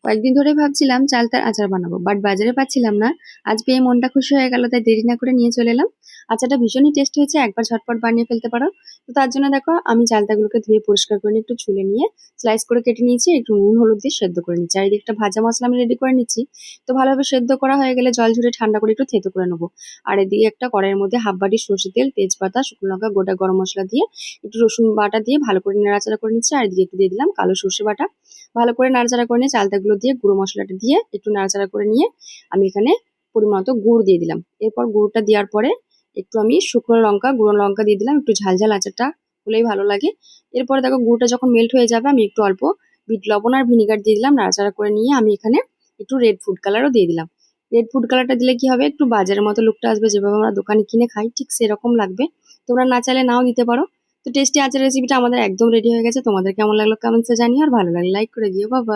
কয়েকদিন ধরে ভাবছিলাম চালতার আচার বানাবো, বাট বাজারে পাচ্ছিলাম না। আজ পেয়ে মনটা খুশি হয়ে গেল, তাই দেরি না করে নিয়ে চলে এলাম। আচারটা ভীষণই টেস্ট হয়েছে, একবার ঝটপট বানিয়ে ফেলতে পারো। তো তার জন্য দেখো আমি চালতাগুলোকে ধুয়ে পরিষ্কার করে নিয়ে একটু ছুলে নিয়ে স্লাইস করে কেটে নিয়েছি, একটু নুন হলুদ দিয়ে সেদ্ধ করে নিচ্ছি। আর এদিকে একটা ভাজা মশলা আমি রেডি করে নিচ্ছি। তো ভালোভাবে সেদ্ধ করা হয়ে গেলে জল ঝরে ঠান্ডা করে একটু থেতো করে নেবো। আর এদিকে একটা কড়াইয়ের মধ্যে হাফ বাটি সর্ষের তেল, তেজপাতা, শুকনো লঙ্কা, গোটা গরম মশলা দিয়ে একটু রসুন বাটা দিয়ে ভালো করে নাড়াচাড়া করে নিচ্ছি। আর এদিকে একটু দিয়ে দিলাম কালো সর্ষে বাটা। ভালো করে নাড়াচাড়া করে নিয়ে চালতাগুলো দিয়ে গুঁড়ো মশলাটা দিয়ে একটু নাড়াচাড়া করে নিয়ে আমি এখানে পরিমাণ মতো গুড় দিয়ে দিলাম। এরপর গুড়টা দেওয়ার পরে একটু আমি শুকনো লঙ্কা, গুঁড়ো লঙ্কা দিয়ে দিলাম, একটু ঝাল ঝাল আচারটা হলেই ভালো লাগে। এরপরে দেখো গুড়টা যখন মেল্ট হয়ে যাবে আমি একটু অল্প বিট লবণ আর ভিনিগার দিয়ে দিলাম। নাড়াচাড়া করে নিয়ে আমি এখানে একটু রেড ফুড কালারও দিয়ে দিলাম। রেড ফুড কালারটা দিলে কি হবে, একটু বাজারের মতো লুকটা আসবে, যেভাবে আমরা দোকানে কিনে খাই ঠিক সেরকম লাগবে। তোমরা না চাইলে নাও দিতে পারো। তো টেস্টি আচার রেসিপিটা আমাদের একদম রেডি হয়ে গেছে। তোমাদের কেমন লাগলো কমেন্টসে জানিও, আর ভালো লাগলে লাইক করে দিও। বাবা।